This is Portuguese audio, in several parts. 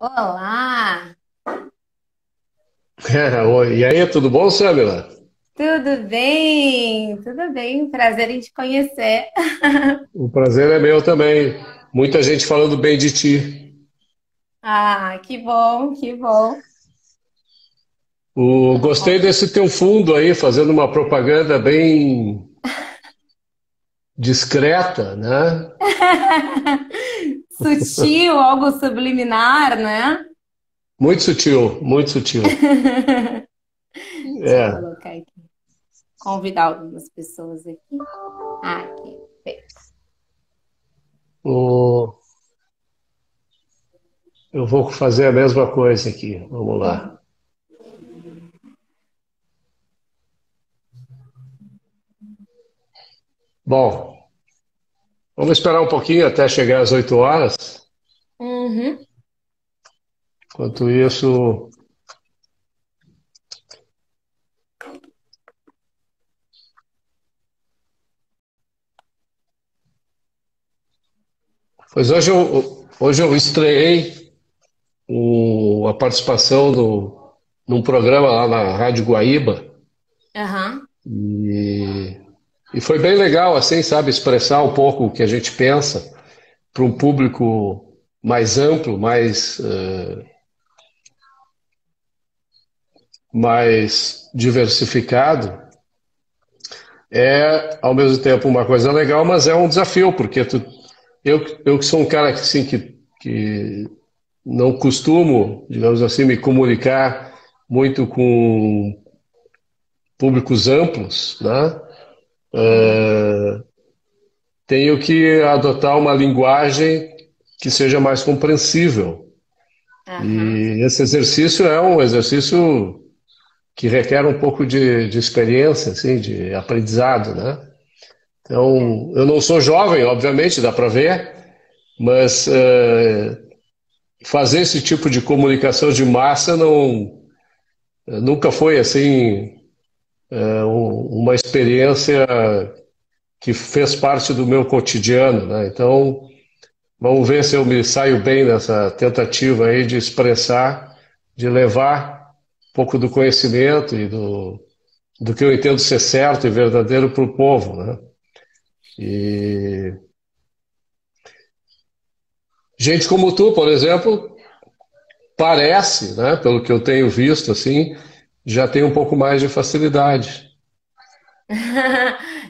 Olá, Oi, e aí, tudo bom, Samila? tudo bem? Tudo bem, prazer em te conhecer. O prazer é meu também. Muita gente falando bem de ti. Ah, que bom, que bom. Gostei desse teu fundo aí, fazendo uma propaganda bem discreta, né? Sutil, algo subliminar, né? Muito sutil, muito sutil. Deixa eu É, colocar aqui, convidar algumas pessoas aqui. Aqui, o- eu vou fazer a mesma coisa aqui. Vamos lá. Bom, vamos esperar um pouquinho até chegar às 8 horas. uhum. Enquanto isso, pois hoje eu estreiei a participação num programa lá na Rádio Guaíba Aham. e, e foi bem legal, assim, sabe, expressar um pouco o que a gente pensa para um público mais amplo, mais diversificado. É, ao mesmo tempo, uma coisa legal, mas é um desafio, porque eu que sou um cara que, assim, que não costumo, digamos assim, me comunicar muito com públicos amplos, né? Uhum. Tenho que adotar uma linguagem que seja mais compreensível. Aham. E esse exercício é um exercício que requer um pouco de experiência, assim, de aprendizado, né? É. Então, eu não sou jovem, obviamente, dá para ver, mas fazer esse tipo de comunicação de massa nunca foi assim uma experiência que fez parte do meu cotidiano, né? Então, vamos ver se eu me saio bem nessa tentativa aí de expressar, de levar um pouco do conhecimento e do que eu entendo ser certo e verdadeiro para o povo, né? E gente como tu, por exemplo, parece, né, pelo que eu tenho visto, assim, já tem um pouco mais de facilidade.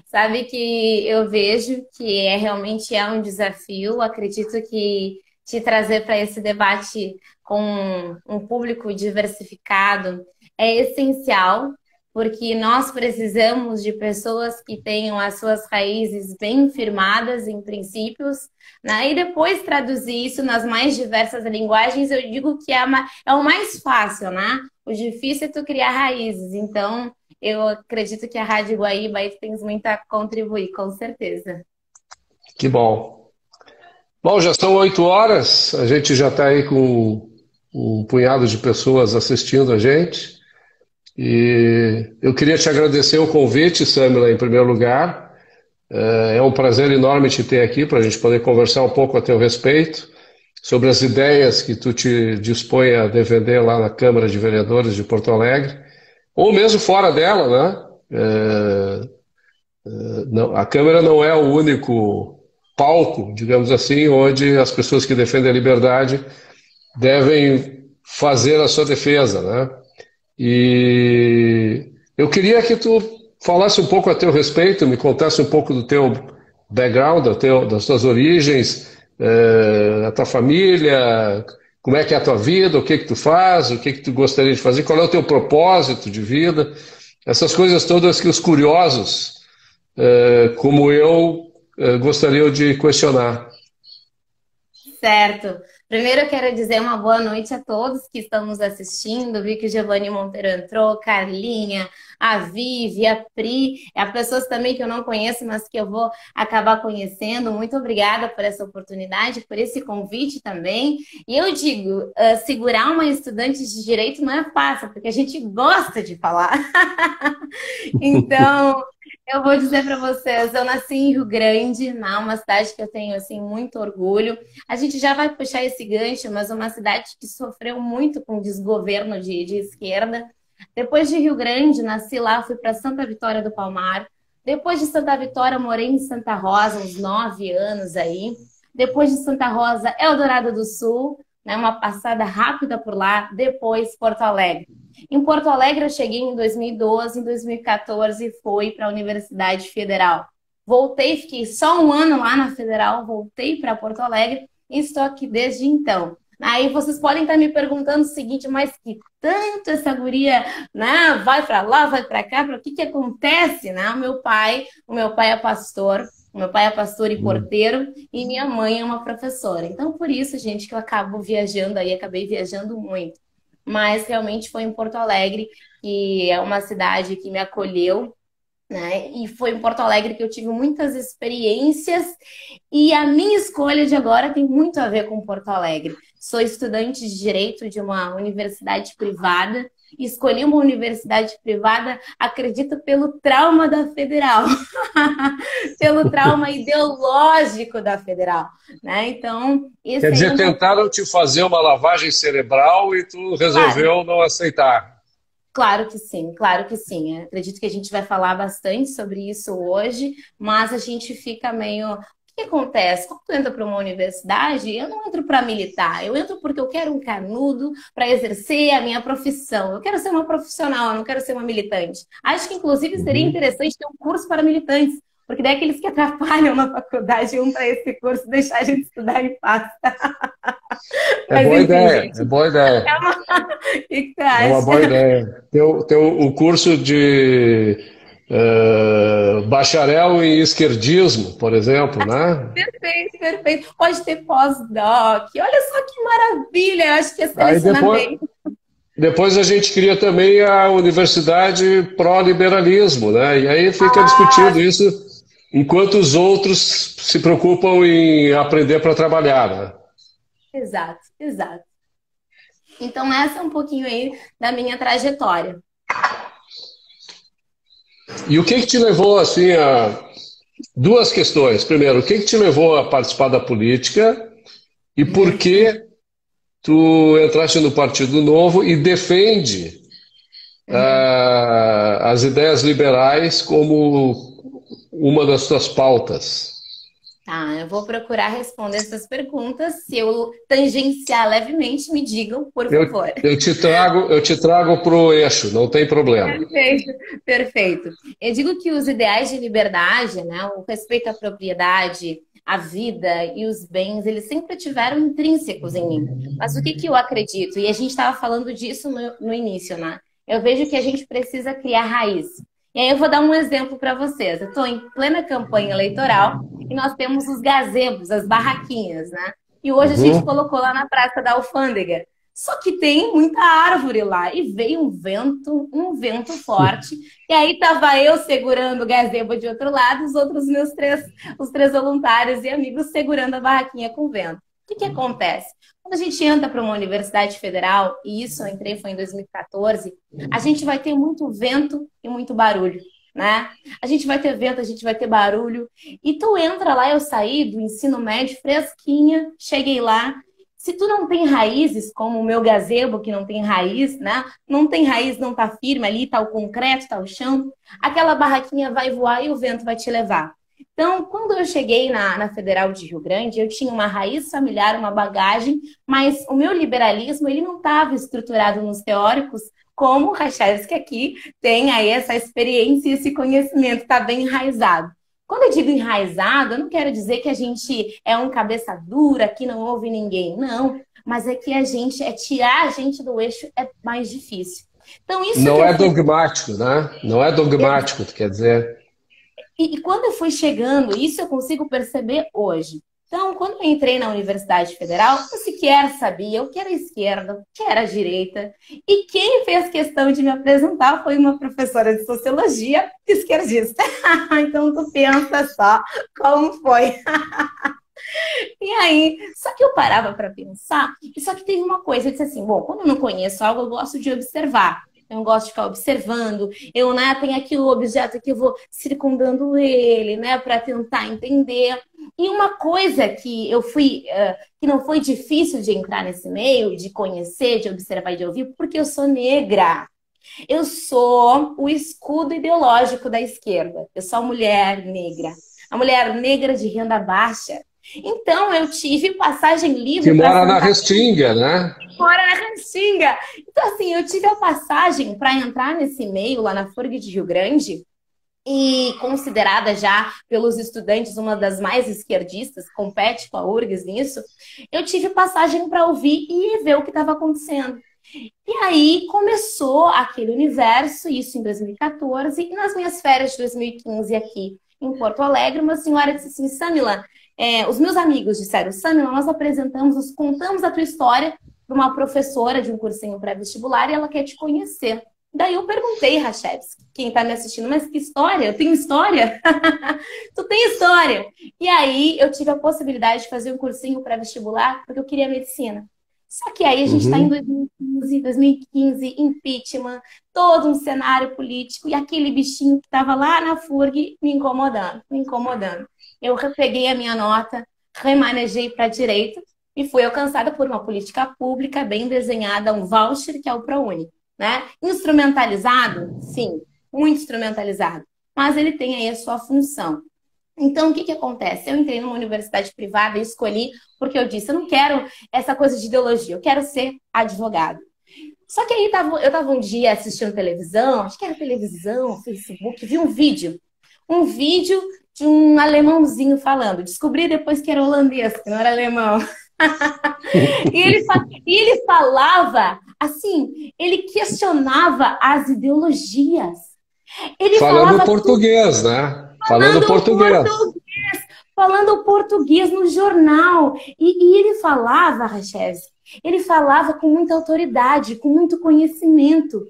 Sabe que eu vejo que realmente é um desafio. Acredito que te trazer para esse debate com um público diversificado é essencial, porque nós precisamos de pessoas que tenham as suas raízes bem firmadas em princípios, né? E depois traduzir isso nas mais diversas linguagens, eu digo que é o mais fácil, né? O difícil é tu criar raízes. Então, eu acredito que a Rádio Guaíba aí tem muito a contribuir, com certeza. Que bom. Bom, já são 8 horas, a gente já está aí com um punhado de pessoas assistindo a gente. E eu queria te agradecer o convite, Samila, em primeiro lugar. É um prazer enorme te ter aqui para a gente poder conversar um pouco a teu respeito sobre as ideias que tu te dispõe a defender lá na Câmara de Vereadores de Porto Alegre, ou mesmo fora dela, né? Não, a Câmara não é o único palco, digamos assim, onde as pessoas que defendem a liberdade devem fazer a sua defesa, né? E eu queria que tu falasse um pouco a teu respeito, me contasse um pouco do teu background, das tuas origens, da tua família, como é que é a tua vida, o que que tu faz, o que que tu gostaria de fazer, qual é o teu propósito de vida, essas coisas todas que os curiosos, como eu, gostariam de questionar. Certo. Primeiro eu quero dizer uma boa noite a todos que estão nos assistindo. Vi que o Giovanni Monteiro entrou, Carlinha, a Vivi, a Pri, há pessoas também que eu não conheço, mas que eu vou acabar conhecendo. Muito obrigada por essa oportunidade, por esse convite também. E eu digo, segurar uma estudante de direito não é fácil, porque a gente gosta de falar. Então, Eu vou dizer para vocês, eu nasci em Rio Grande, né, uma cidade que eu tenho assim muito orgulho. A gente já vai puxar esse gancho, mas uma cidade que sofreu muito com o desgoverno de esquerda. Depois de Rio Grande, nasci lá, fui para Santa Vitória do Palmar. Depois de Santa Vitória, morei em Santa Rosa uns 9 anos aí. Depois de Santa Rosa, Eldorado do Sul, né, uma passada rápida por lá. Depois Porto Alegre. Em Porto Alegre, eu cheguei em 2012, em 2014 fui para a Universidade Federal. Voltei, fiquei só um ano lá na Federal, voltei para Porto Alegre e estou aqui desde então. Aí vocês podem estar me perguntando o seguinte, mas que tanto essa guria, né, vai para lá, vai para cá, para o que que acontece, né? O meu pai é pastor, o meu pai é pastor e porteiro e minha mãe é uma professora. Então, por isso, gente, que eu acabo viajando aí, acabei viajando muito, mas realmente foi em Porto Alegre, que é uma cidade que me acolheu, né? E foi em Porto Alegre que eu tive muitas experiências e a minha escolha de agora tem muito a ver com Porto Alegre. Sou estudante de direito de uma universidade privada. Escolhi uma universidade privada, acredito, pelo trauma da federal, pelo trauma ideológico da federal, né? Então, Quer esse aí é dizer, um pouco. tentaram te fazer uma lavagem cerebral e tu Claro. resolveu não aceitar. Claro que sim, claro que sim. Eu acredito que a gente vai falar bastante sobre isso hoje, mas a gente fica meio. O que acontece? Quando tu entra para uma universidade, eu não entro para militar, eu entro porque eu quero um canudo para exercer a minha profissão. Eu quero ser uma profissional, eu não quero ser uma militante. Acho que, inclusive, seria Uhum. interessante ter um curso para militantes, porque daí aqueles que atrapalham na faculdade vão para esse curso deixar a gente estudar em paz. É Mas, boa enfim, ideia, é gente, boa ideia. o que que tu É uma acha? boa ideia. O curso de bacharel em esquerdismo, por exemplo, né? Perfeito, perfeito. Pode ter pós-doc. Olha só que maravilha. Eu acho que ia Aí selecionar depois, bem. depois a gente cria também a universidade pró-liberalismo, né? E aí fica Ah, discutindo isso enquanto os outros se preocupam em aprender para trabalhar, né? exato, exato. Então, essa é um pouquinho aí da minha trajetória. E o que te levou assim a duas questões? Primeiro, o que te levou a participar da política e por que tu entraste no Partido Novo e defende Uhum. as ideias liberais como uma das tuas pautas? Tá, eu vou procurar responder essas perguntas. Se eu tangenciar levemente, me digam, por Eu, favor. eu te trago para o eixo, não tem problema. Perfeito, perfeito. Eu digo que os ideais de liberdade, né, o respeito à propriedade, à vida e os bens, eles sempre tiveram intrínsecos em mim. Mas o que que eu acredito? E a gente estava falando disso no início, né? Eu vejo que a gente precisa criar raiz. E aí eu vou dar um exemplo para vocês. Eu estou em plena campanha eleitoral e nós temos os gazebos, as barraquinhas, né? E hoje a gente Uhum. colocou lá na Praça da Alfândega. Só que tem muita árvore lá e veio um vento forte. E aí tava eu segurando o gazebo de outro lado, os outros os três voluntários e amigos segurando a barraquinha com vento. O que que acontece? Quando a gente entra para uma universidade federal, e isso eu entrei foi em 2014, a gente vai ter muito vento e muito barulho, né? A gente vai ter vento, a gente vai ter barulho. E tu entra lá, eu saí do ensino médio fresquinha, cheguei lá. Se tu não tem raízes, como o meu gazebo, que não tem raiz, né? Não tem raiz, não tá firme ali, tá o concreto, tá o chão, aquela barraquinha vai voar e o vento vai te levar. Então, quando eu cheguei na Federal de Rio Grande, eu tinha uma raiz familiar, uma bagagem, mas o meu liberalismo, ele não estava estruturado nos teóricos, como o Rachevski aqui tem aí essa experiência e esse conhecimento, está bem enraizado. Quando eu digo enraizado, eu não quero dizer que a gente é um cabeça dura, que não ouve ninguém, não. Mas é que a gente, tirar a gente do eixo é mais difícil. Então, isso que Não eu é fui. dogmático, né? Não é dogmático, quer dizer. E quando eu fui chegando, isso eu consigo perceber hoje. Então, quando eu entrei na Universidade Federal, eu sequer sabia o que era esquerda, o que era direita. E quem fez questão de me apresentar foi uma professora de sociologia esquerdista. Então, tu pensa só como foi. E aí, só que eu parava para pensar, e só que teve uma coisa, eu disse assim, bom, quando eu não conheço algo, eu gosto de observar. eu não gosto de ficar observando, eu, né, tenho aqui o objeto que eu vou circundando ele, né, para tentar entender. E uma coisa que eu fui, que não foi difícil de entrar nesse meio, de conhecer, de observar e de ouvir, porque eu sou negra. Eu sou o escudo ideológico da esquerda. Eu sou a mulher negra. A mulher negra de renda baixa. Então, eu tive passagem Que livre para mora na sentar Restinga, né? fora na Restinga. Então, assim, eu tive a passagem para entrar nesse meio lá na FURG de Rio Grande e considerada já pelos estudantes uma das mais esquerdistas, compete com a URGS nisso. Eu tive passagem para ouvir e ver o que estava acontecendo. E aí começou aquele universo, isso em 2014, e nas minhas férias de 2015 aqui em Porto Alegre, uma senhora disse assim, Samila, os meus amigos disseram, Samila, nós apresentamos, nós contamos a tua história para uma professora de um cursinho pré-vestibular e ela quer te conhecer. Daí eu perguntei, Rachevski, quem está me assistindo, mas que história? Eu tenho história? Tu tem história? E aí eu tive a possibilidade de fazer um cursinho pré-vestibular porque eu queria medicina. Só que aí a gente está em Uhum. 2015, impeachment, todo um cenário político e aquele bichinho que estava lá na FURG me incomodando, me incomodando. Eu peguei a minha nota, remanejei para a direita e fui alcançada por uma política pública bem desenhada, um voucher que é o ProUni, né? Instrumentalizado? Sim, muito instrumentalizado. Mas ele tem aí a sua função. Então, o que que acontece? Eu entrei numa universidade privada e escolhi porque eu disse, eu não quero essa coisa de ideologia, eu quero ser advogado. Só que aí eu estava um dia assistindo televisão, acho que era televisão, Facebook, vi um vídeo de um alemãozinho falando. Descobri depois que era holandês, que não era alemão. E ele falava assim, ele questionava as ideologias. Ele Falando falava português, né? Falando falando português. falando português no jornal. E ele falava, Rachel, ele falava com muita autoridade, com muito conhecimento.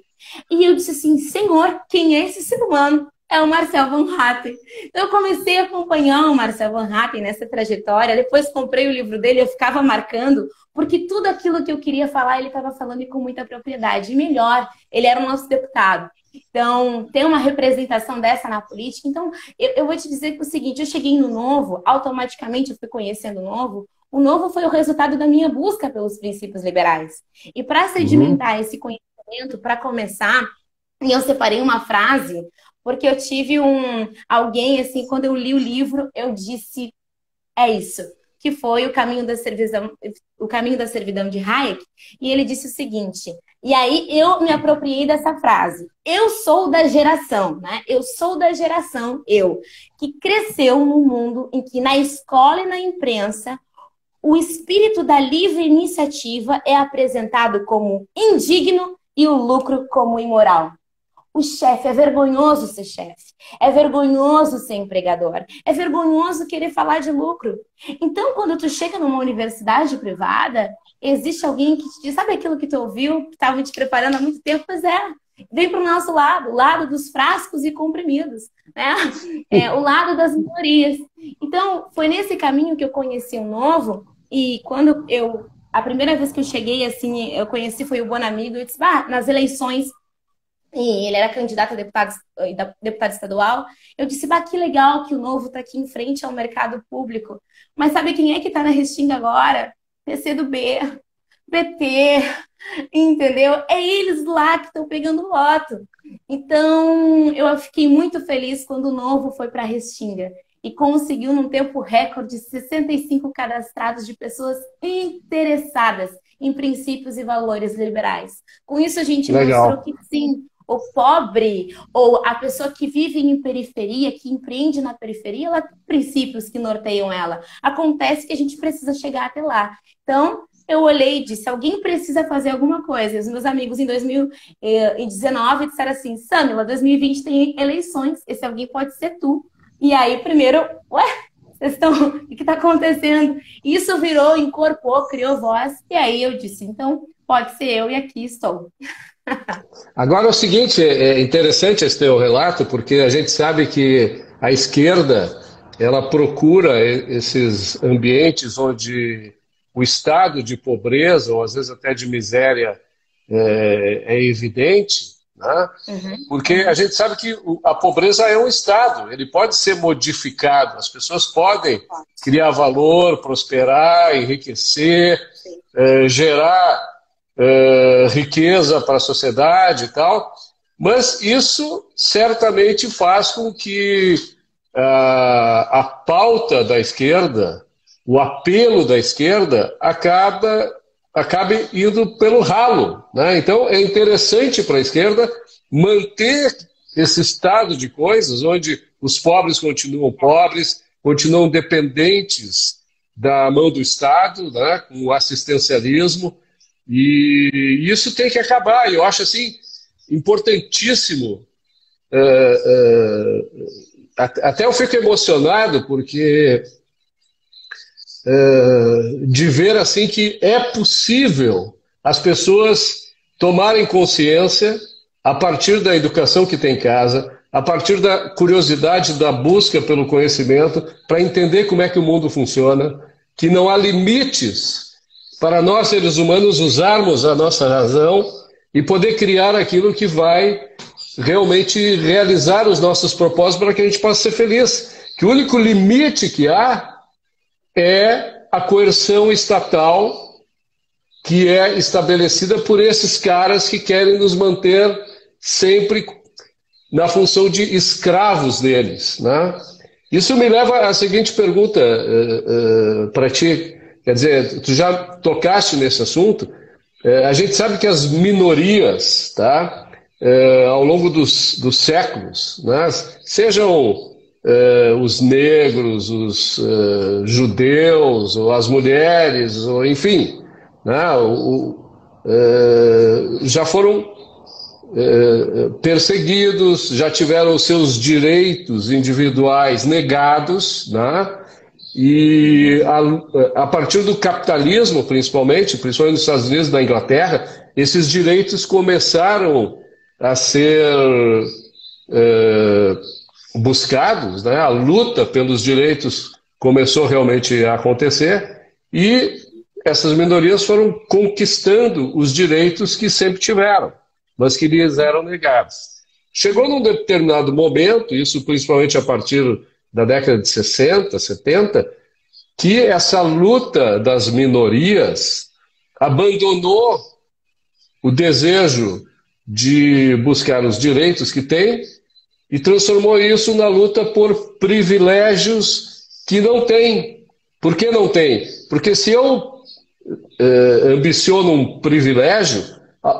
E eu disse assim, Senhor, quem é esse ser humano? É o Marcel Van Hatten. Então, eu comecei a acompanhar o Marcel Van Hatten nessa trajetória. Depois comprei o livro dele, eu ficava marcando, porque tudo aquilo que eu queria falar, ele estava falando e com muita propriedade. E melhor, ele era o nosso deputado. Então, tem uma representação dessa na política. Então, eu vou te dizer que é o seguinte, eu cheguei no Novo, automaticamente eu fui conhecendo o Novo. O Novo foi o resultado da minha busca pelos princípios liberais. E para Uhum. sedimentar esse conhecimento, para começar, e eu separei uma frase, porque eu tive alguém, assim, quando eu li o livro, eu disse, é isso, que foi o caminho da servidão de Hayek, e ele disse o seguinte, e aí eu me apropriei dessa frase, eu sou da geração, né? Eu sou da geração, que cresceu num mundo em que na escola e na imprensa o espírito da livre iniciativa é apresentado como indigno e o lucro como imoral. O chefe, é vergonhoso ser chefe, é vergonhoso ser empregador, é vergonhoso querer falar de lucro. Então, quando tu chega numa universidade privada, existe alguém que te diz, sabe aquilo que tu ouviu, que estava te preparando há muito tempo? Pois é, vem para o nosso lado, o lado dos frascos e comprimidos, né? O lado das minorias. Então, foi nesse caminho que eu conheci o Novo, e a primeira vez que eu cheguei, assim, eu conheci foi o Bonamigo, eu disse, nas eleições e ele era candidato a deputado estadual. Eu disse, que legal que o Novo está aqui em frente ao mercado público. Mas sabe quem é que está na Restinga agora? PCdoB, PT, entendeu? É eles lá que estão pegando voto. Então, eu fiquei muito feliz quando o Novo foi para a Restinga e conseguiu, num tempo recorde, 65 cadastrados de pessoas interessadas em princípios e valores liberais. Com isso, a gente mostrou Legal. que sim, o pobre ou a pessoa que vive em periferia, que empreende na periferia, ela tem princípios que norteiam ela. Acontece que a gente precisa chegar até lá. Então, eu olhei e disse, alguém precisa fazer alguma coisa. E os meus amigos em 2019 disseram assim, Samila, 2020 tem eleições, esse alguém pode ser tu. E aí, primeiro, ué, vocês estão, o que está acontecendo? Isso virou, incorporou, criou voz, e aí eu disse, então, pode ser eu e aqui estou. Agora é o seguinte, é interessante esse teu relato, porque a gente sabe que a esquerda ela procura esses ambientes onde o estado de pobreza, ou às vezes até de miséria, é evidente, né? Uhum. Porque a gente sabe que a pobreza é um estado, ele pode ser modificado, as pessoas podem criar valor, prosperar, enriquecer, gerar riqueza para a sociedade e tal, mas isso certamente faz com que a pauta da esquerda, o apelo da esquerda, acabe indo pelo ralo, né? Então é interessante para a esquerda manter esse estado de coisas onde os pobres, continuam dependentes da mão do Estado, né, com o assistencialismo, e isso tem que acabar. Eu acho assim importantíssimo. Até eu fico emocionado porque de ver assim que é possível as pessoas tomarem consciência a partir da educação que tem em casa, a partir da curiosidade, da busca pelo conhecimento, para entender como é que o mundo funciona, que não há limites para nós, seres humanos, usarmos a nossa razão e poder criar aquilo que vai realmente realizar os nossos propósitos para que a gente possa ser feliz. Que o único limite que há é a coerção estatal que é estabelecida por esses caras que querem nos manter sempre na função de escravos deles, né? Isso me leva à seguinte pergunta para ti. Quer dizer, tu já tocaste nesse assunto. A gente sabe que as minorias, tá, ao longo dos séculos, né, sejam os negros, os judeus, ou as mulheres, ou enfim, né, já foram perseguidos, já tiveram os seus direitos individuais negados, né? E a partir do capitalismo, principalmente nos Estados Unidos e na Inglaterra, esses direitos começaram a ser buscados, né? A luta pelos direitos começou realmente a acontecer e essas minorias foram conquistando os direitos que sempre tiveram, mas que lhes eram negados. Chegou num determinado momento, isso principalmente a partir da década de 60, 70, que essa luta das minorias abandonou o desejo de buscar os direitos que tem e transformou isso na luta por privilégios que não tem. Por que não tem? Porque se eu ambiciono um privilégio,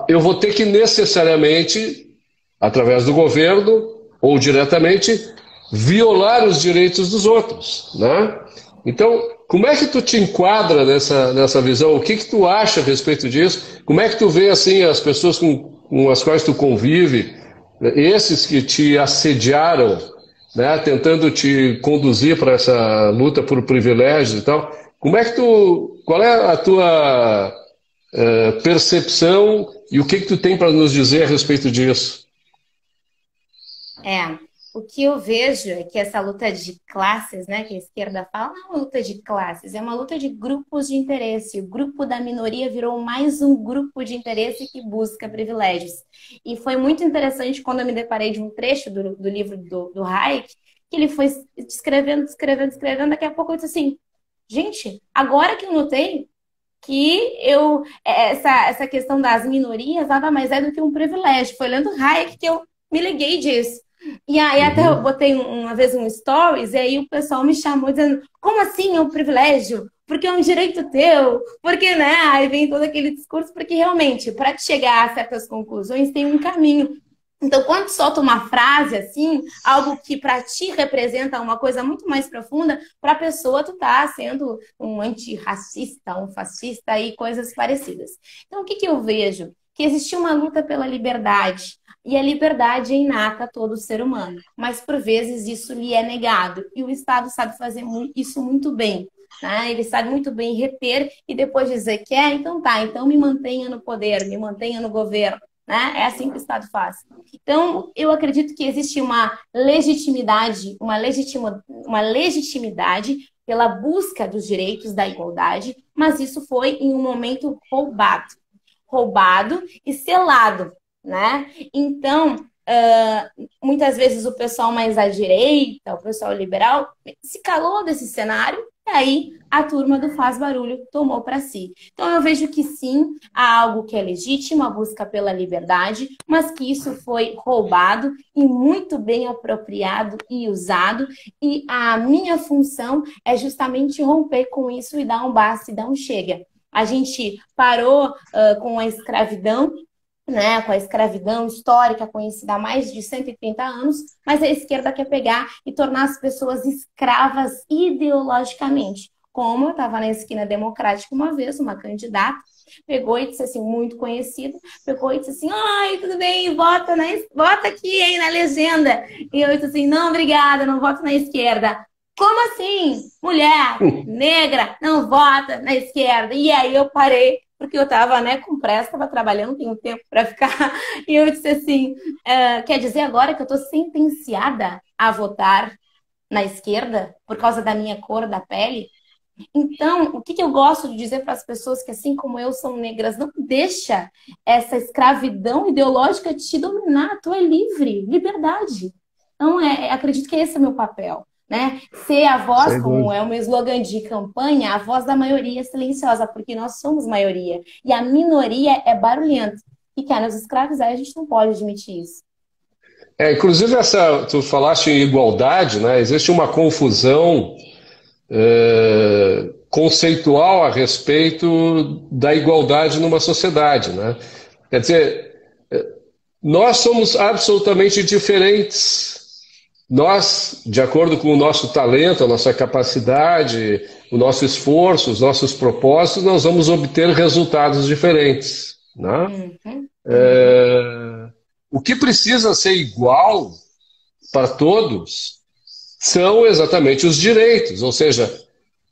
eu vou ter que necessariamente, através do governo ou diretamente, violar os direitos dos outros, né? Então, como é que tu te enquadra nessa visão? O que tu acha a respeito disso? Como é que tu vê assim as pessoas com as quais tu convive, esses que te assediaram, né, tentando te conduzir para essa luta por privilégios e tal? Qual é a tua percepção e o que tu tem para nos dizer a respeito disso? É, o que eu vejo é que essa luta de classes, né, que a esquerda fala, não é uma luta de classes, é uma luta de grupos de interesse. O grupo da minoria virou mais um grupo de interesse que busca privilégios. E foi muito interessante quando eu me deparei de um trecho do livro do Hayek, que ele foi descrevendo, daqui a pouco eu disse assim, gente, agora que eu notei que essa questão das minorias nada mais é do que um privilégio. Foi lendo Hayek que eu me liguei disso. E aí até eu Uhum. botei uma vez um stories, e aí o pessoal me chamou dizendo, como assim é um privilégio? Porque é um direito teu? Porque, né? Aí vem todo aquele discurso, porque realmente, para chegar a certas conclusões, tem um caminho. Então, quando tu solta uma frase assim, algo que para ti representa uma coisa muito mais profunda, para a pessoa tu tá sendo um antirracista, um fascista e coisas parecidas. Então, o que eu vejo? Que existe uma luta pela liberdade. E a liberdade é inata a todo ser humano. Mas, por vezes, isso lhe é negado. E o Estado sabe fazer isso muito bem. Né? Ele sabe muito bem reter e depois dizer que então tá, então me mantenha no poder, me mantenha no governo. Né? É assim que o Estado faz. Então, eu acredito que existe uma legitimidade, uma legitimidade pela busca dos direitos da igualdade, mas isso foi em um momento roubado e selado. né? Então, muitas vezes o pessoal mais à direita, o pessoal liberal, se calou desse cenário e aí a turma do faz barulho tomou para si. Então eu vejo que sim, há algo que é legítimo, a busca pela liberdade, mas que isso foi roubado e muito bem apropriado e usado, e a minha função é justamente romper com isso e dar um basta e dar um chega. A gente parou com a escravidão, né, com a escravidão histórica conhecida há mais de 130 anos, mas a esquerda quer pegar e tornar as pessoas escravas ideologicamente. Como eu estava na esquina democrática uma vez, uma candidata pegou e disse assim, muito conhecida, pegou e disse assim, ai, tudo bem, vota aqui, hein, na legenda. E eu disse assim, não, obrigada, não voto na esquerda. Como assim? Mulher, negra, não vota na esquerda. E aí eu parei, porque eu estava, né, com pressa, estava trabalhando, tenho tempo para ficar. E eu disse assim, quer dizer agora que eu estou sentenciada a votar na esquerda por causa da minha cor da pele? Então, o que eu gosto de dizer para as pessoas que, assim como eu, são negras, não deixa essa escravidão ideológica te dominar. Tu é livre, liberdade. Então, acredito que esse é o meu papel, né? Ser a voz, Sem como dúvida. é o meu slogan de campanha, a voz da maioria silenciosa, porque nós somos maioria. E a minoria é barulhenta. E quer nos escravizar, a gente não pode admitir isso. Inclusive, tu falaste em igualdade, né? Existe uma confusão conceitual a respeito da igualdade numa sociedade, né? Quer dizer, nós somos absolutamente diferentes. Nós, de acordo com o nosso talento, a nossa capacidade, o nosso esforço, os nossos propósitos, nós vamos obter resultados diferentes, né? Uhum, uhum, O que precisa ser igual para todos são exatamente os direitos, ou seja,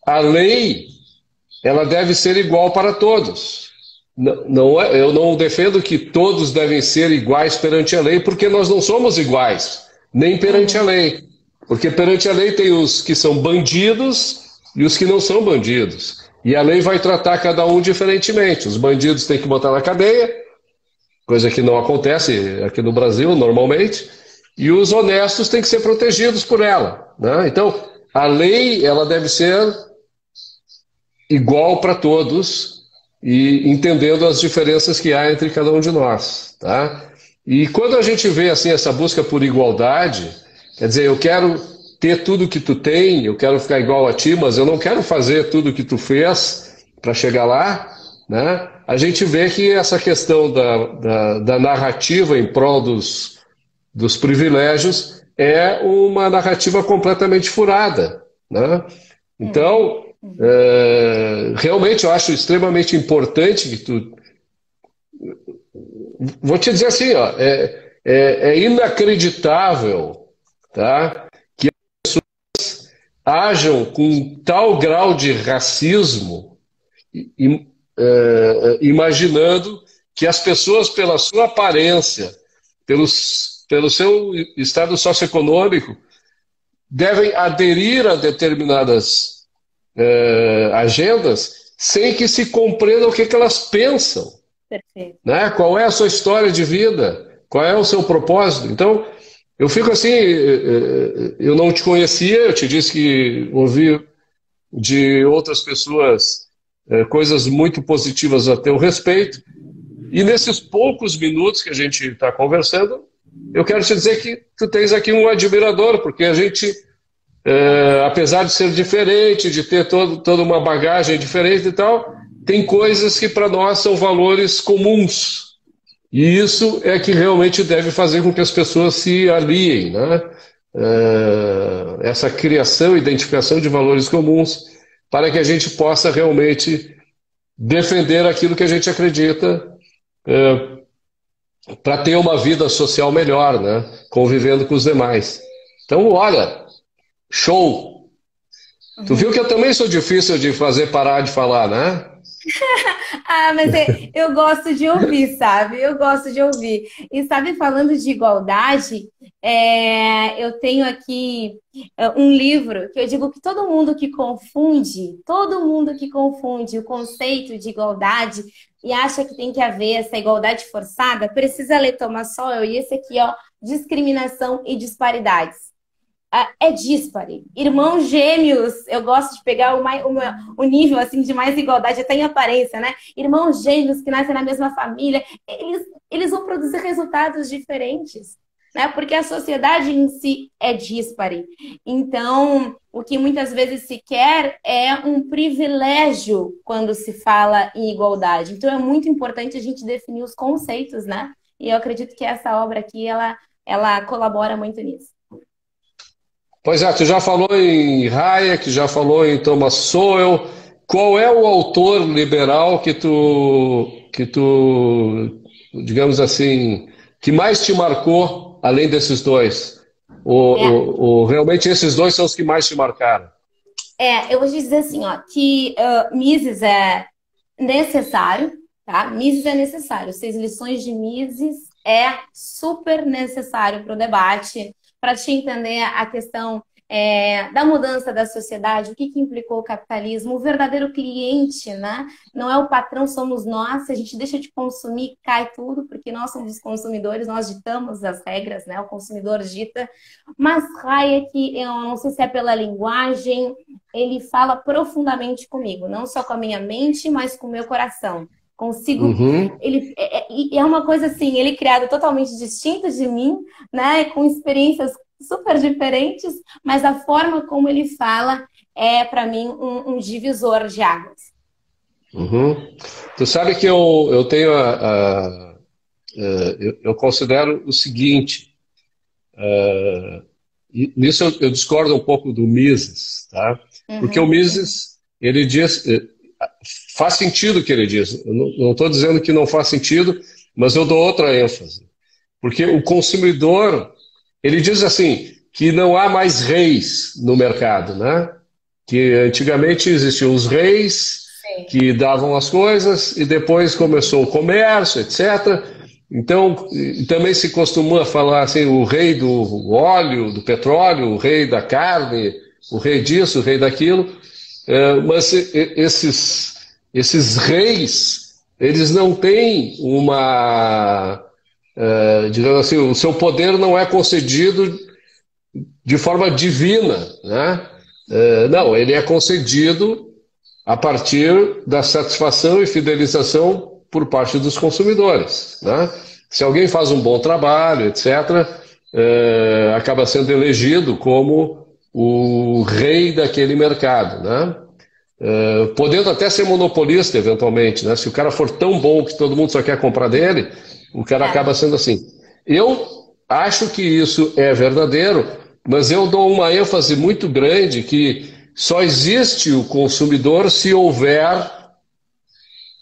a lei ela deve ser igual para todos. Eu não defendo que todos devem ser iguais perante a lei, porque nós não somos iguais, nem perante a uhum. lei. Porque perante a lei tem os que são bandidos e os que não são bandidos. E a lei vai tratar cada um diferentemente. Os bandidos têm que botar na cadeia, coisa que não acontece aqui no Brasil normalmente, e os honestos têm que ser protegidos por ela, né? Então, a lei ela deve ser igual para todos e entendendo as diferenças que há entre cada um de nós, tá? E quando a gente vê assim essa busca por igualdade, quer dizer, eu quero ter tudo que tu tem, eu quero ficar igual a ti, mas eu não quero fazer tudo que tu fez para chegar lá, né? A gente vê que essa questão da narrativa em prol dos privilégios é uma narrativa completamente furada, né? Uhum, Então, uhum. realmente eu acho extremamente importante que tu. Vou te dizer assim, ó, é inacreditável, tá? Hajam com tal grau de racismo, imaginando que as pessoas, pela sua aparência, pelo seu estado socioeconômico, devem aderir a determinadas agendas sem que se compreenda o que elas pensam, Perfeito. né? Qual é a sua história de vida, qual é o seu propósito. Então, eu fico assim, eu não te conhecia, eu te disse que ouvi de outras pessoas coisas muito positivas a teu respeito, e nesses poucos minutos que a gente está conversando, eu quero te dizer que tu tens aqui um admirador, porque a gente Nossa. apesar de ser diferente, de ter toda uma bagagem diferente e tal, tem coisas que para nós são valores comuns. E isso é que realmente deve fazer com que as pessoas se aliem, né? Essa criação e identificação de valores comuns para que a gente possa realmente defender aquilo que a gente acredita para ter uma vida social melhor, né? Convivendo com os demais. Então, olha, show! Tu viu que Uhum. eu também sou difícil de fazer parar de falar, né? Ah, mas eu gosto de ouvir, sabe? Eu gosto de ouvir. E sabe, falando de igualdade, eu tenho aqui um livro que eu digo que todo mundo que confunde o conceito de igualdade e acha que tem que haver essa igualdade forçada, precisa ler Thomas Sowell e esse aqui, ó, Discriminação e Disparidades. É díspare. Irmãos gêmeos, eu gosto de pegar o nível assim de mais igualdade, até em aparência, né? Irmãos gêmeos que nascem na mesma família, eles vão produzir resultados diferentes, né? Porque a sociedade em si é díspare. Então, o que muitas vezes se quer é um privilégio quando se fala em igualdade. Então, é muito importante a gente definir os conceitos, né? E eu acredito que essa obra aqui, ela colabora muito nisso. Pois é, tu já falou em Hayek, já falou em Thomas Sowell. Qual é o autor liberal digamos assim, que mais te marcou, além desses dois? É, Realmente esses dois são os que mais te marcaram. eu vou te dizer assim, ó, que Mises é necessário, tá? Mises é necessário. 6 lições de Mises é super necessário para o debate, para te entender a questão da mudança da sociedade, o que que implicou o capitalismo, o verdadeiro cliente, né? Não é o patrão, somos nós. Se a gente deixa de consumir, cai tudo, porque nós somos os consumidores, nós ditamos as regras, né? O consumidor dita. Mas Hayek, eu não sei se é pela linguagem, ele fala profundamente comigo, não só com a minha mente, mas com o meu coração. Consigo. Uhum. Ele é uma coisa assim, ele criado totalmente distinto de mim, né? Com experiências super diferentes, mas a forma como ele fala é para mim um divisor de águas. Uhum. Tu sabe que eu tenho eu considero o seguinte, e nisso eu discordo um pouco do Mises, tá? Porque o Uhum, Mises, ele diz, faz sentido o que ele diz. Eu não estou dizendo que não faz sentido, mas eu dou outra ênfase. Porque o consumidor, ele diz assim, que não há mais reis no mercado, né? Que antigamente existiam os reis sim. que davam as coisas e depois começou o comércio, etc. Então, e também se costuma falar assim, o rei do óleo, do petróleo, o rei da carne, o rei disso, o rei daquilo. Mas esses reis, eles não têm digamos assim, o seu poder não é concedido de forma divina, né? Não, ele é concedido a partir da satisfação e fidelização por parte dos consumidores, né? Se alguém faz um bom trabalho, etc., acaba sendo elegido como o rei daquele mercado, né? Podendo até ser monopolista eventualmente, né? Se o cara for tão bom que todo mundo só quer comprar dele, o cara É. acaba sendo assim. Eu acho que isso é verdadeiro, mas eu dou uma ênfase muito grande que só existe o consumidor se houver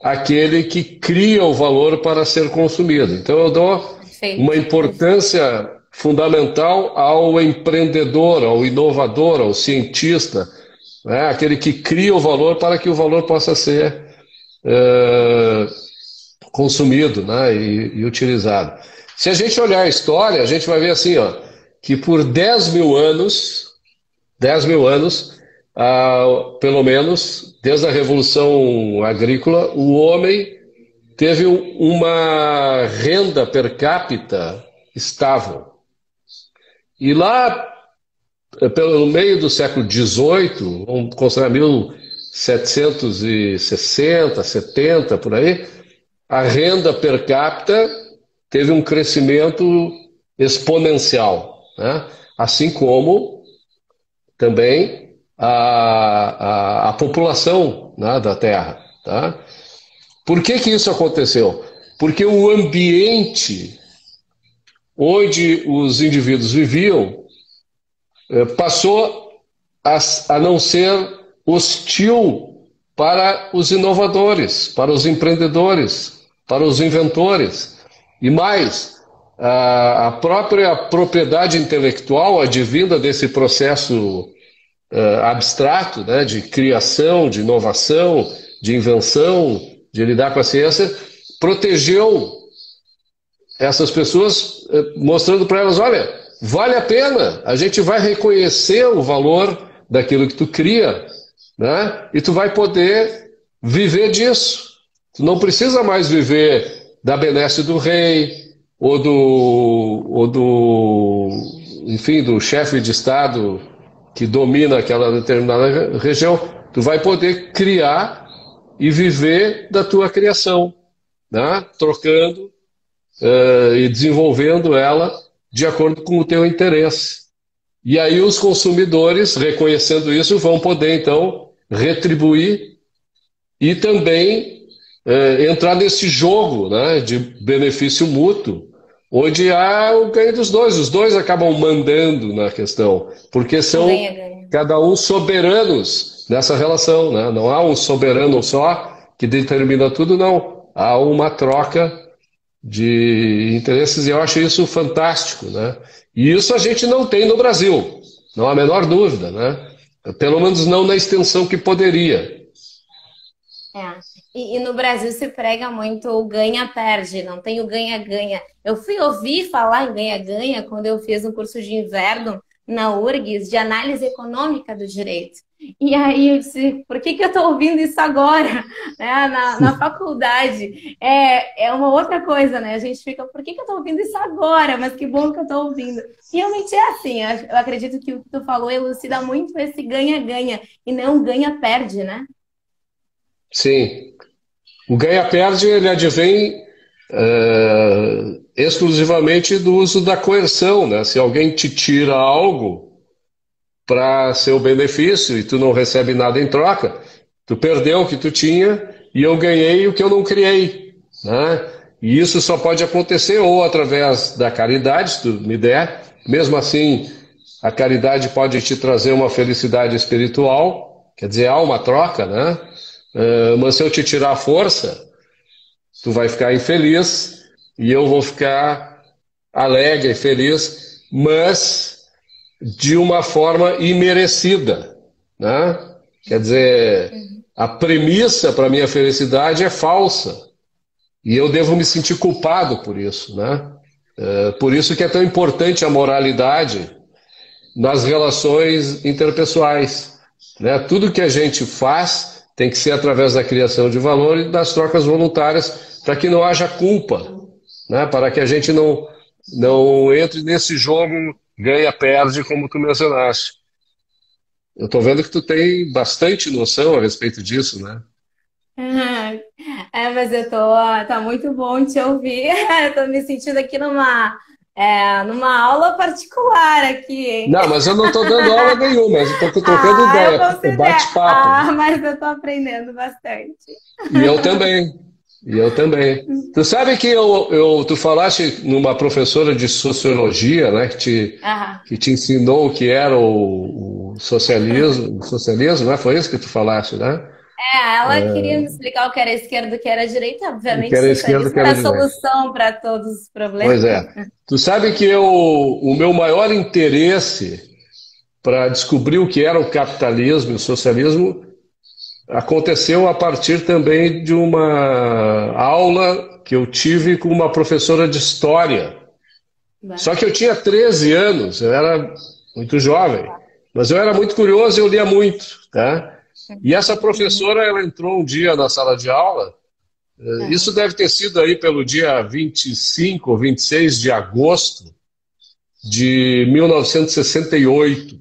aquele que cria o valor para ser consumido. Então eu dou uma Perfeito. importância fundamental ao empreendedor, ao inovador, ao cientista, né? Aquele que cria o valor para que o valor possa ser eh, consumido, né? E utilizado. Se a gente olhar a história, a gente vai ver assim, ó, que por 10 mil anos, pelo menos, desde a Revolução Agrícola, o homem teve uma renda per capita estável. E lá, pelo meio do século XVIII, vamos considerar 1760, 70, por aí, a renda per capita teve um crescimento exponencial, né? Assim como também a população, né, da Terra. Tá? Por que isso aconteceu? Porque o ambiente onde os indivíduos viviam passou a não ser hostil para os inovadores, para os empreendedores, para os inventores. E mais, a própria propriedade intelectual advinda desse processo abstrato, né, de criação, de inovação, de invenção, de lidar com a ciência, protegeu essas pessoas, mostrando para elas, olha, vale a pena, a gente vai reconhecer o valor daquilo que tu cria, né? E tu vai poder viver disso. Tu não precisa mais viver da benesse do rei enfim, do chefe de estado que domina aquela determinada região. Tu vai poder criar e viver da tua criação, né? Trocando e desenvolvendo ela de acordo com o teu interesse. E aí os consumidores, reconhecendo isso, vão poder, então, retribuir e também entrar nesse jogo, né, de benefício mútuo, onde há o ganho dos dois. Os dois acabam mandando na questão, porque são cada um soberanos nessa relação, né? Não há um soberano só que determina tudo, não. Há uma troca de interesses, e eu acho isso fantástico, né? E isso a gente não tem no Brasil, não há a menor dúvida, né? Pelo menos não na extensão que poderia. E no Brasil se prega muito o ganha-perde, não tem o ganha-ganha. Eu fui ouvir falar em ganha-ganha quando eu fiz um curso de inverno na URGS de análise econômica do direito. E aí eu disse, por que eu estou ouvindo isso agora? Né? Na faculdade. É uma outra coisa, né? A gente fica, por que eu estou ouvindo isso agora? Mas que bom que eu estou ouvindo. E realmente é assim, eu acredito que o que tu falou elucida muito esse ganha-ganha e não ganha-perde, né? Sim. O ganha-perde, ele advém exclusivamente do uso da coerção, né? Se alguém te tira algo para seu benefício e tu não recebe nada em troca, tu perdeu o que tu tinha e eu ganhei o que eu não criei, né? E isso só pode acontecer ou através da caridade, se tu me der. Mesmo assim, a caridade pode te trazer uma felicidade espiritual, quer dizer, há uma troca, né? Mas se eu te tirar a força, tu vai ficar infeliz e eu vou ficar alegre e feliz, mas de uma forma imerecida, né? Quer dizer, a premissa para minha felicidade é falsa e eu devo me sentir culpado por isso, né? Por isso que é tão importante a moralidade nas relações interpessoais, né? Tudo que a gente faz tem que ser através da criação de valor e das trocas voluntárias para que não haja culpa, né? Para que a gente não entre nesse jogo ganha-perde, como tu mencionaste. Eu estou vendo que tu tem bastante noção a respeito disso, né? Mas tá muito bom te ouvir. Eu tô me sentindo aqui numa aula particular aqui, hein? Não, mas eu não estou dando aula nenhuma, eu estou trocando ideia, é bate-papo. Mas eu estou aprendendo bastante. E eu também. E eu também. Tu sabe que tu falaste numa professora de sociologia, né, que te ensinou o que era o socialismo, né? Foi isso que tu falaste, né? Ela queria me explicar o que era esquerda e o que era direita. O Obviamente, que era esquerda, o que socialismo era era a direita. solução para todos os problemas. Pois é. Tu sabe que o meu maior interesse para descobrir o que era o capitalismo e o socialismo aconteceu a partir também de uma aula que eu tive com uma professora de história. Só que eu tinha 13 anos, eu era muito jovem, mas eu era muito curioso e eu lia muito, tá? E essa professora, ela entrou um dia na sala de aula, isso deve ter sido aí pelo dia 25 ou 26 de agosto de 1968.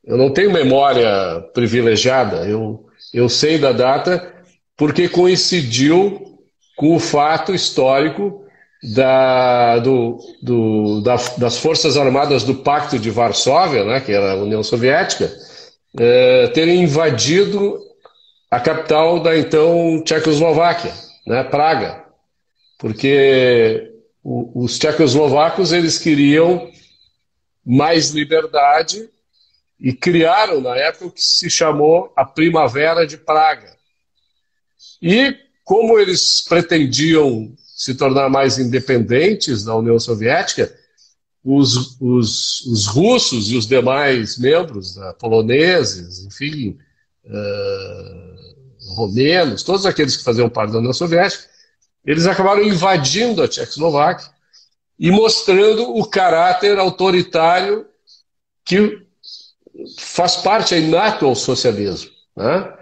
Eu não tenho memória privilegiada, eu sei da data porque coincidiu com o fato histórico das Forças Armadas do Pacto de Varsóvia, né, que era a União Soviética, terem invadido a capital da então Tchecoslováquia, né, Praga, porque os tchecoslovacos eles queriam mais liberdade e criaram, na época, o que se chamou a Primavera de Praga. E, como eles pretendiam se tornar mais independentes da União Soviética, os russos e os demais membros, poloneses, enfim, romenos, todos aqueles que faziam parte da União Soviética, eles acabaram invadindo a Tchecoslováquia e mostrando o caráter autoritário que faz parte, é inato ao socialismo, né?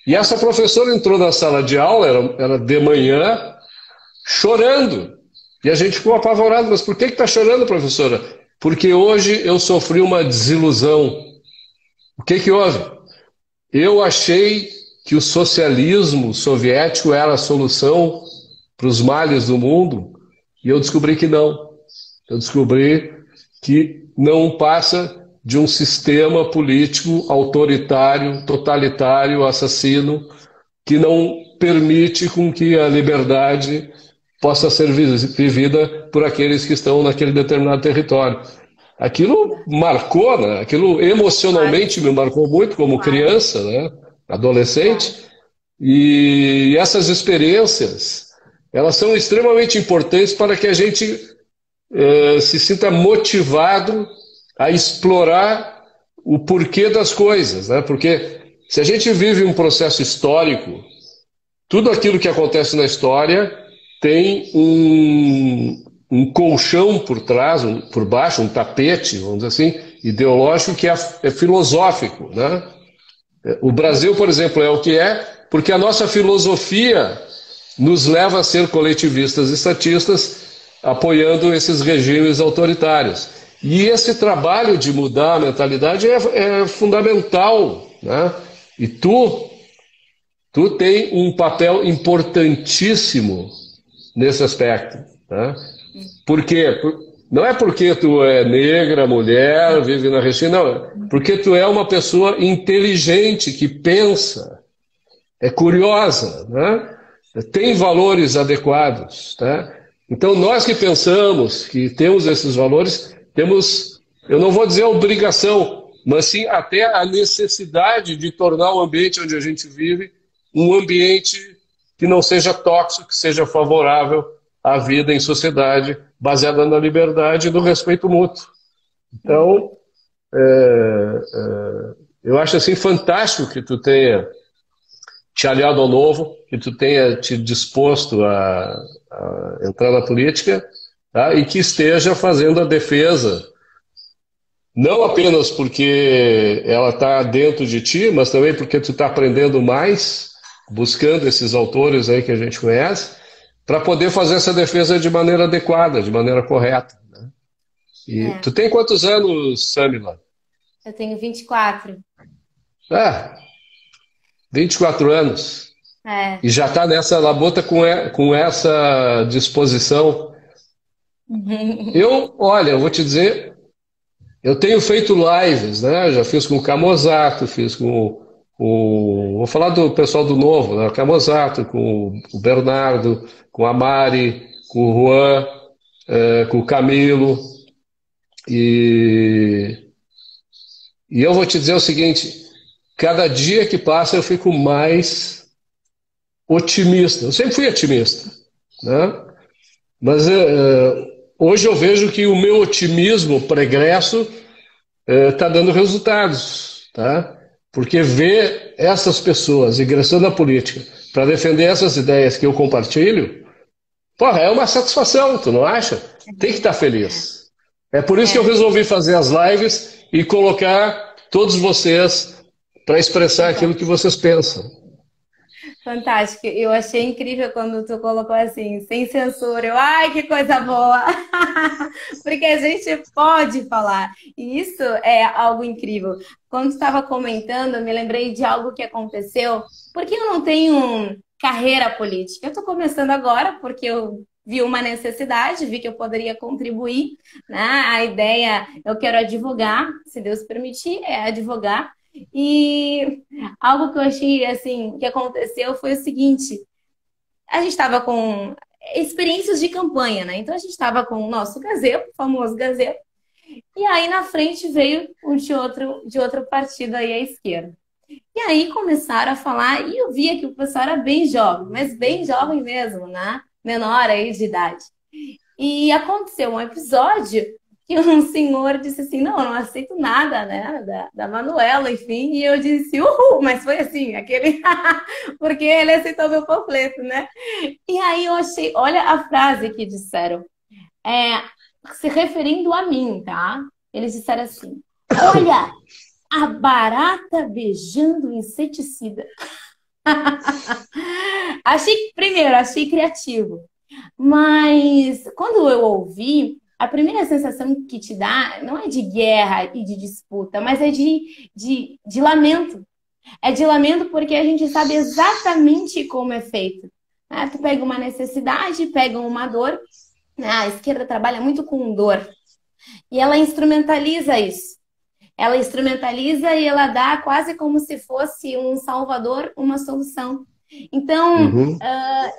E essa professora entrou na sala de aula, era de manhã, chorando. E a gente ficou apavorado. Mas por que está chorando, professora? Porque hoje eu sofri uma desilusão. O que houve? Eu achei que o socialismo soviético era a solução para os males do mundo, e eu descobri que não. Eu descobri que não passa de um sistema político autoritário, totalitário, assassino, que não permite com que a liberdade possa ser vivida por aqueles que estão naquele determinado território. Aquilo marcou, né? Aquilo emocionalmente me marcou muito como criança, né? Adolescente, e essas experiências, elas são extremamente importantes para que a gente se sinta motivado a explorar o porquê das coisas, né? Porque se a gente vive um processo histórico, tudo aquilo que acontece na história tem um colchão por trás, por baixo, um tapete, vamos dizer assim, ideológico que é filosófico, né? O Brasil, por exemplo, é o que é porque a nossa filosofia nos leva a ser coletivistas e estatistas, apoiando esses regimes autoritários. E esse trabalho de mudar a mentalidade é fundamental, né? E tu tem um papel importantíssimo nesse aspecto, né? Por quê? Não é porque tu é negra, mulher, vive na Recife, não. Porque tu é uma pessoa inteligente, que pensa, é curiosa, né? Tem valores adequados, tá? Então, nós que pensamos, que temos esses valores, temos, eu não vou dizer a obrigação, mas sim até a necessidade de tornar o ambiente onde a gente vive um ambiente que não seja tóxico, que seja favorável à vida em sociedade, baseada na liberdade e no respeito mútuo. Então, eu acho assim fantástico que tu tenha te aliado ao novo, que tu tenha te disposto a entrar na política, tá? E que esteja fazendo a defesa, não apenas porque ela está dentro de ti, mas também porque tu está aprendendo mais, buscando esses autores aí que a gente conhece, para poder fazer essa defesa de maneira adequada, de maneira correta, né? E tu tem quantos anos, Samila? Eu tenho 24. Ah, 24 anos. É. E já está nessa labuta com essa disposição. Olha, eu vou te dizer, eu tenho feito lives, né? Já fiz com o Camozato, fiz vou falar do pessoal do Novo, né? O Camozato, com o Bernardo, com a Mari, com o Juan, com o Camilo. E eu vou te dizer o seguinte, cada dia que passa eu fico mais otimista. Eu sempre fui otimista, né? Mas hoje eu vejo que o meu otimismo pregresso está dando resultados, tá? Porque ver essas pessoas ingressando na política para defender essas ideias que eu compartilho, porra, é uma satisfação, tu não acha? Tem que estar feliz. É por isso que eu resolvi fazer as lives e colocar todos vocês para expressar aquilo que vocês pensam. Fantástico. Eu achei incrível quando tu colocou assim, sem censura. Ai, que coisa boa! Porque a gente pode falar. E isso é algo incrível. Quando tu estava comentando, eu me lembrei de algo que aconteceu. Porque eu não tenho carreira política. Eu estou começando agora, porque eu vi uma necessidade, vi que eu poderia contribuir, né? A ideia, eu quero advogar, se Deus permitir, é advogar. E algo que eu achei assim que aconteceu foi o seguinte: a gente estava com experiências de campanha, né? Então a gente estava com o nosso gazebo, o famoso gazebo, e aí na frente veio um de outro partido aí à esquerda. E aí começaram a falar, e eu via que o pessoal era bem jovem, mas bem jovem mesmo, né? Menor aí de idade. E aconteceu um episódio que um senhor disse assim, não, eu não aceito nada, né, da Manuela, enfim, e eu disse, uhul, mas foi assim, aquele, porque ele aceitou meu panfleto, né? E aí eu achei, olha a frase que disseram, é, se referindo a mim, tá? Eles disseram assim, olha, a barata beijando o inseticida. Primeiro, achei criativo. Mas quando eu ouvi, a primeira sensação que te dá não é de guerra e de disputa, mas é de lamento. É de lamento porque a gente sabe exatamente como é feito. Né? Tu pega uma necessidade, pega uma dor. Né? A esquerda trabalha muito com dor. E ela instrumentaliza isso. Ela instrumentaliza e ela dá quase como se fosse um salvador, uma solução. Então, Uhum.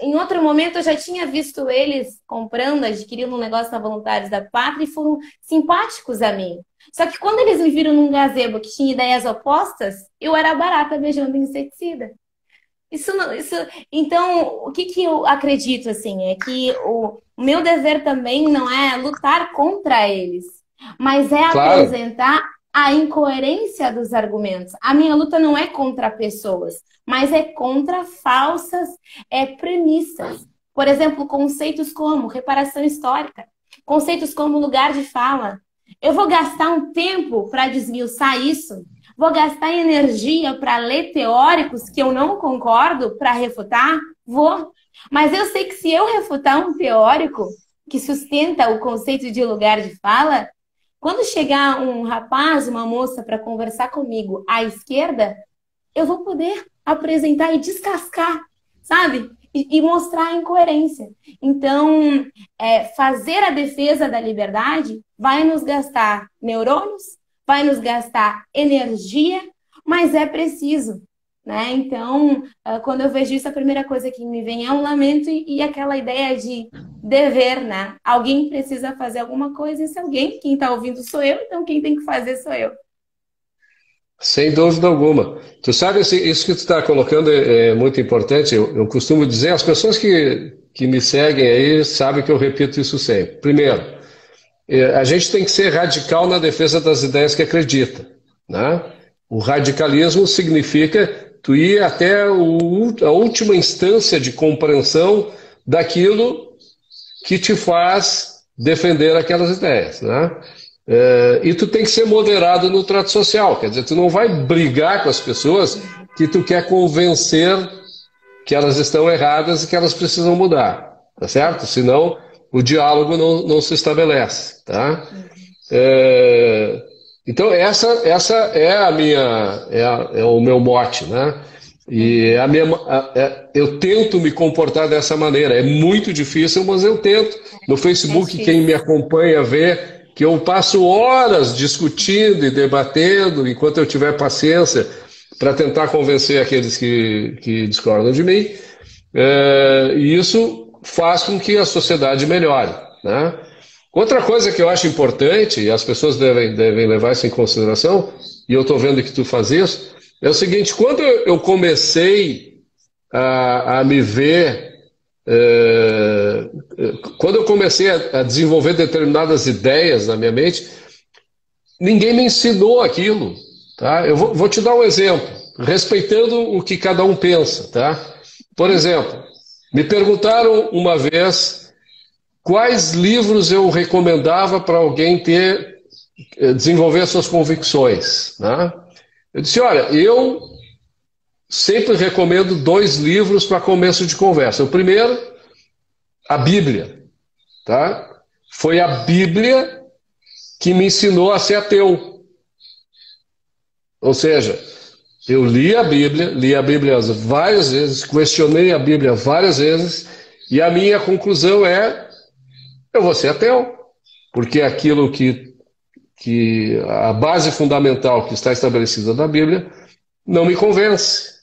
em outro momento, eu já tinha visto eles comprando, adquirindo um negócio na Voluntários da Pátria e foram simpáticos a mim. Só que quando eles me viram num gazebo que tinha ideias opostas, eu era barata beijando inseticida. Isso, então, o que que eu acredito, assim, é que o meu dever também não é lutar contra eles, mas é Claro, apresentar a incoerência dos argumentos. A minha luta não é contra pessoas, mas é contra falsas premissas. Por exemplo, conceitos como reparação histórica, conceitos como lugar de fala. Eu vou gastar um tempo para desmiuçar isso. Vou gastar energia para ler teóricos que eu não concordo para refutar? Vou. Mas eu sei que se eu refutar um teórico que sustenta o conceito de lugar de fala, quando chegar um rapaz, uma moça para conversar comigo à esquerda, eu vou poder apresentar e descascar, sabe? E mostrar a incoerência. Então, fazer a defesa da liberdade vai nos gastar neurônios, vai nos gastar energia, mas é preciso, né? Então, quando eu vejo isso, a primeira coisa que me vem é um lamento e aquela ideia de dever, né? Alguém precisa fazer alguma coisa, e esse alguém, quem está ouvindo sou eu, então quem tem que fazer sou eu. sem dúvida alguma. Tu sabe, isso que tu está colocando é muito importante. Eu costumo dizer, as pessoas que me seguem aí sabem que eu repito isso sempre. Primeiro, a gente tem que ser radical na defesa das ideias que acredita, né? O radicalismo significa tu ir até a última instância de compreensão daquilo que te faz defender aquelas ideias, né? E tu tem que ser moderado no trato social, quer dizer, tu não vai brigar com as pessoas que tu quer convencer que elas estão erradas e que elas precisam mudar, tá certo? Senão o diálogo não se estabelece, tá? É, então essa é a minha é o meu mote, né? E eu tento me comportar dessa maneira. É muito difícil, mas eu tento. No É Facebook, quem me difícil. acompanha vê que eu passo horas discutindo e debatendo, enquanto eu tiver paciência, para tentar convencer aqueles que discordam de mim. E isso faz com que a sociedade melhore, né? Outra coisa que eu acho importante, e as pessoas devem levar isso em consideração, e eu estou vendo que tu faz isso, é o seguinte: quando eu comecei a me ver, eh, quando eu comecei a desenvolver determinadas ideias na minha mente, ninguém me ensinou aquilo, tá? Eu vou te dar um exemplo, respeitando o que cada um pensa, tá? Por exemplo, me perguntaram uma vez quais livros eu recomendava para alguém desenvolver suas convicções, né? Eu disse, olha, eu sempre recomendo 2 livros para começo de conversa. O primeiro, a Bíblia, tá? Foi a Bíblia que me ensinou a ser ateu. Ou seja, eu li a Bíblia várias vezes, questionei a Bíblia várias vezes, e a minha conclusão é: eu vou ser ateu, porque aquilo que a base fundamental que está estabelecida na Bíblia não me convence.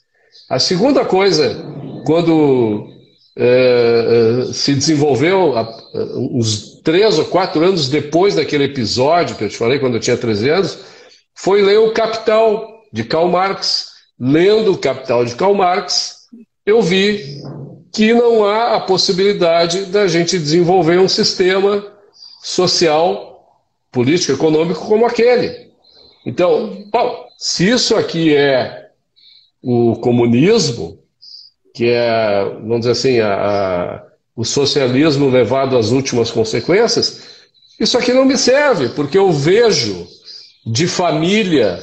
A segunda coisa, quando se desenvolveu, uns 3 ou 4 anos depois daquele episódio que eu te falei, quando eu tinha 13 anos, foi ler o Capital, de Karl Marx. Lendo o Capital de Karl Marx, eu vi que não há a possibilidade da gente desenvolver um sistema social político, econômico como aquele. Então, bom, se isso aqui é o comunismo, que é, vamos dizer assim, o socialismo levado às últimas consequências, isso aqui não me serve, porque eu vejo de família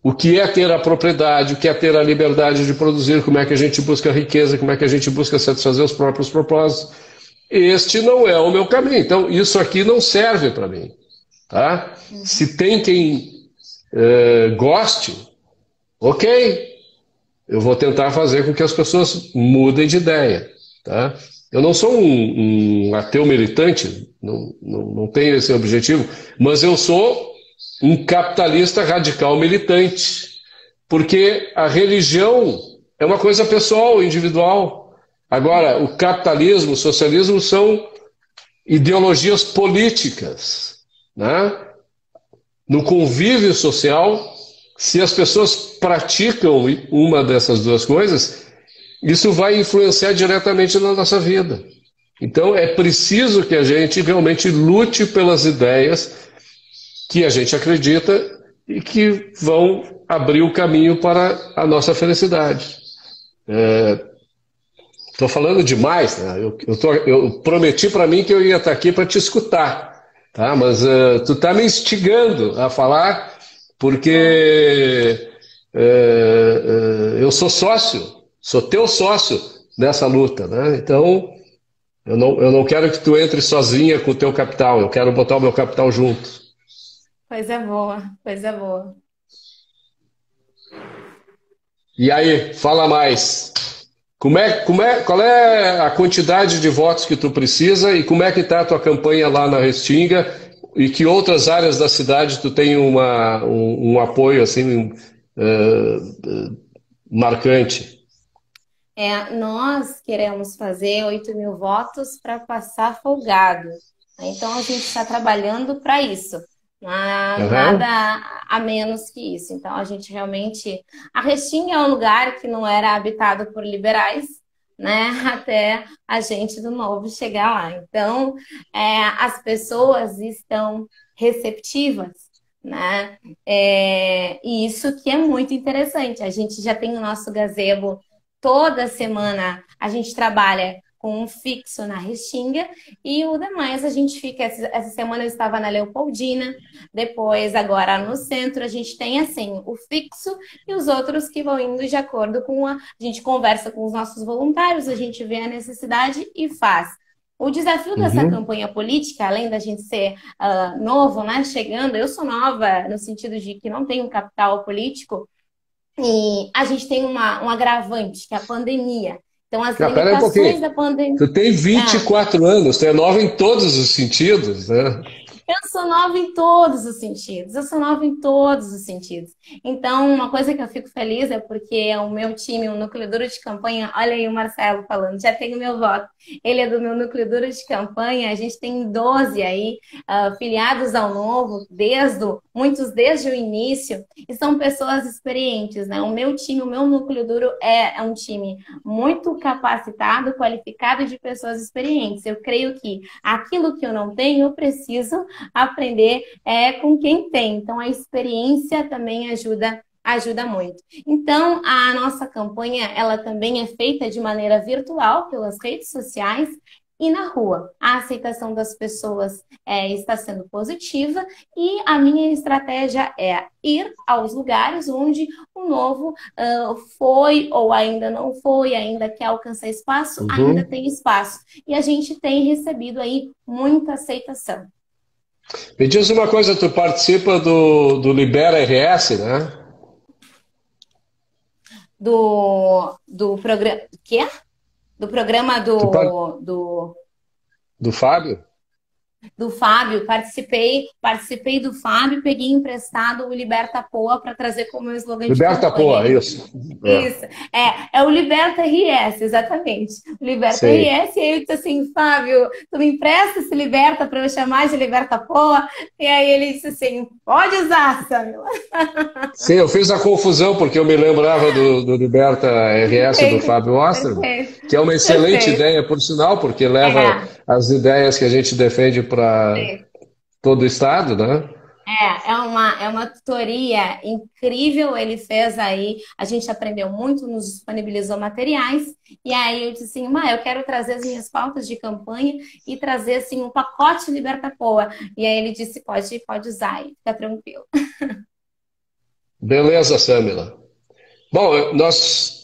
o que é ter a propriedade, o que é ter a liberdade de produzir, como é que a gente busca riqueza, como é que a gente busca satisfazer os próprios propósitos. Este não é o meu caminho. Então, isso aqui não serve para mim. Tá? Se tem quem goste, ok, eu vou tentar fazer com que as pessoas mudem de ideia. Tá? Eu não sou um ateu militante, não tenho esse objetivo, mas eu sou um capitalista radical militante, porque a religião é uma coisa pessoal, individual. Agora, o capitalismo, o socialismo são ideologias políticas, né? No convívio social, se as pessoas praticam uma dessas duas coisas, isso vai influenciar diretamente na nossa vida. Então, é preciso que a gente realmente lute pelas ideias que a gente acredita e que vão abrir o caminho para a nossa felicidade. Estou falando demais, né? Eu prometi para mim que eu ia estar aqui para te escutar, tá? Mas tu está me instigando a falar porque eu sou sócio, sou teu sócio nessa luta, né? Então eu não quero que tu entre sozinha com o teu capital, eu quero botar o meu capital junto. Coisa boa, coisa boa. E aí, fala mais. Qual é a quantidade de votos que tu precisa e como é que está a tua campanha lá na Restinga e que outras áreas da cidade tu tem um apoio assim marcante? Nós queremos fazer 8.000 votos para passar folgado. Então, a gente está trabalhando para isso. Nada a menos que isso. Então, a gente realmente... A Restinga é um lugar que não era habitado por liberais, né? Até a gente do Novo chegar lá. Então, as pessoas estão receptivas, né? E isso que é muito interessante. A gente já tem o nosso gazebo. Toda semana a gente trabalha com um fixo na Restinga e o demais a gente fica... Essa semana eu estava na Leopoldina, depois agora no centro a gente tem assim o fixo e os outros que vão indo de acordo com a gente conversa com os nossos voluntários, a gente vê a necessidade e faz. O desafio dessa campanha política, além da gente ser novo, né, chegando, eu sou nova no sentido de que não tenho capital político, e a gente tem um agravante, que é a pandemia. Então, as limitações da pandemia... Tu tem 24 anos, tu é nova em todos os sentidos, né? Eu sou nova em todos os sentidos. Eu sou nova em todos os sentidos. Então, uma coisa que eu fico feliz é porque o meu time, o núcleo duro de campanha, olha aí o Marcelo falando, já tenho meu voto. Ele é do meu núcleo duro de campanha. A gente tem 12 aí filiados ao Novo, muitos desde o início, e são pessoas experientes, né? O meu time, o meu núcleo duro é um time muito capacitado, qualificado de pessoas experientes. Eu creio que aquilo que eu não tenho, eu preciso aprender com quem tem. Então, a experiência também ajuda muito. Então, a nossa campanha, ela também é feita de maneira virtual, pelas redes sociais e na rua. A aceitação das pessoas está sendo positiva e a minha estratégia é ir aos lugares onde o Novo foi ou ainda não foi, ainda quer alcançar espaço, ainda tem espaço. E a gente tem recebido aí muita aceitação. Me diz uma coisa, tu participa do Libera RS, né? Do programa... Quê? Do programa do Fábio? Do Fábio, participei do Fábio, peguei emprestado o Liberta Poa para trazer como meu slogan de campanha. Liberta Poa, isso. Isso, é o Liberta RS, exatamente. O Liberta RS, e aí eu disse assim, Fábio, tu me empresta esse Liberta para eu chamar de Liberta Poa? E aí ele disse assim, pode usar, Samuel. Sim, eu fiz a confusão porque eu me lembrava do Liberta RS do Fábio Osterman, que é uma excelente ideia, por sinal, porque leva as ideias que a gente defende para todo o estado, né? É uma tutoria incrível, ele fez aí, a gente aprendeu muito, nos disponibilizou materiais, e aí eu disse assim, eu quero trazer as minhas pautas de campanha e trazer assim um pacote Liberta Poa. E aí ele disse, pode usar aí, fica tranquilo. Beleza, Samila. Bom, nós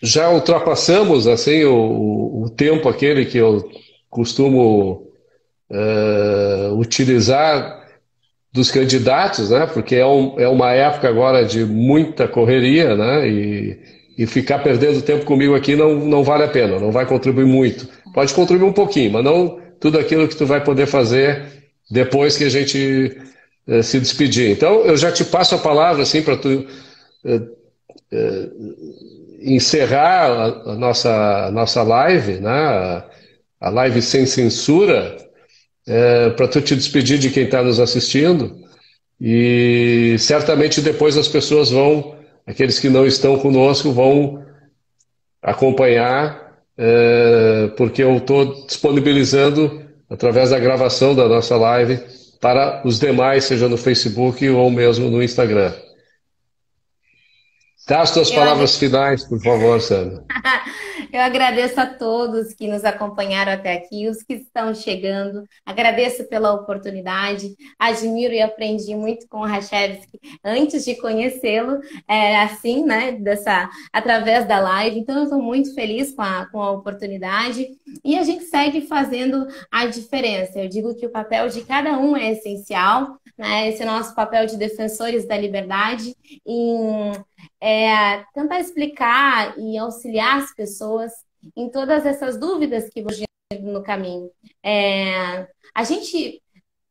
já ultrapassamos assim o tempo aquele que eu costumo utilizar dos candidatos, né? Porque é uma época agora de muita correria, né? E ficar perdendo tempo comigo aqui não vale a pena, não vai contribuir muito. Pode contribuir um pouquinho, mas não tudo aquilo que tu vai poder fazer depois que a gente se despedir. Então, eu já te passo a palavra assim para tu encerrar a nossa live, né? A live sem censura, para tu te despedir de quem está nos assistindo. E certamente depois as pessoas aqueles que não estão conosco, vão acompanhar, porque eu estou disponibilizando através da gravação da nossa live para os demais, seja no Facebook ou mesmo no Instagram. Dá as tuas Eu, palavras finais, por favor, Sandra. Eu agradeço a todos que nos acompanharam até aqui, os que estão chegando. Agradeço pela oportunidade. Admiro e aprendi muito com o Rachevski antes de conhecê-lo, assim, né, através da live. Então, eu estou muito feliz com a oportunidade. E a gente segue fazendo a diferença. Eu digo que o papel de cada um é essencial, né? Esse nosso papel de defensores da liberdade em tentar explicar e auxiliar as pessoas em todas essas dúvidas que vão surgindo no caminho. A gente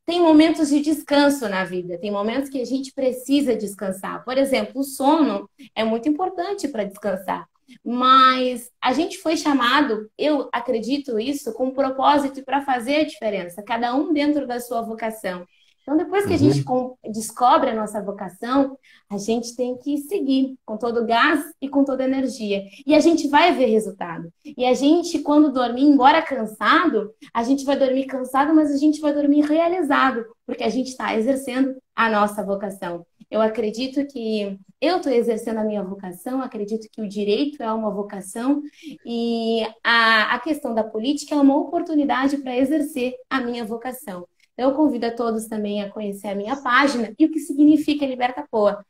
tem momentos de descanso na vida, tem momentos que a gente precisa descansar. Por exemplo, o sono é muito importante para descansar. Mas a gente foi chamado, eu acredito isso, com um propósito para fazer a diferença, cada um dentro da sua vocação. Então, depois que a gente Uhum. descobre a nossa vocação, a gente tem que seguir com todo o gás e com toda a energia. E a gente vai ver resultado. E a gente, quando dormir, embora cansado, a gente vai dormir cansado, mas a gente vai dormir realizado, porque a gente está exercendo a nossa vocação. Eu acredito que eu estou exercendo a minha vocação, acredito que o direito é uma vocação e a questão da política é uma oportunidade para exercer a minha vocação. Então, eu convido a todos também a conhecer a minha página e o que significa Liberta Poa.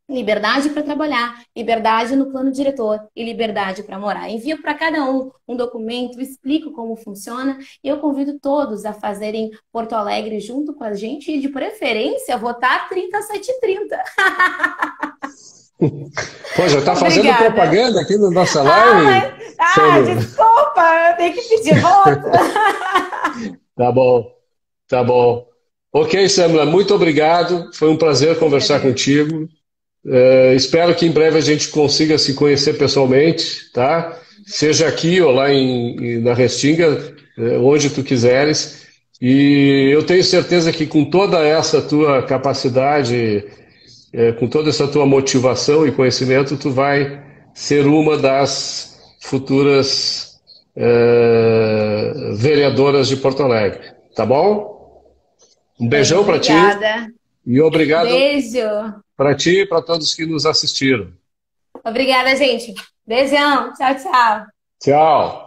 Liberdade para trabalhar, liberdade no plano diretor e liberdade para morar. Envio para cada um documento, explico como funciona e eu convido todos a fazerem Porto Alegre junto com a gente e, de preferência, votar 3730. Pô, já está fazendo Obrigada. propaganda aqui na nossa live, Sandra? Desculpa, eu tenho que pedir voto. Tá bom, tá bom. Ok, Samla, muito obrigado. Foi um prazer conversar contigo. Espero que em breve a gente consiga se conhecer pessoalmente, tá? Seja aqui ou lá na Restinga, onde tu quiseres. E eu tenho certeza que com toda essa tua capacidade, com toda essa tua motivação e conhecimento, tu vai ser uma das futuras vereadoras de Porto Alegre, tá bom? Um Bem, beijão para ti obrigada. e obrigado Beijo. para ti e para todos que nos assistiram. Obrigada, gente. Beijão. Tchau, tchau. Tchau.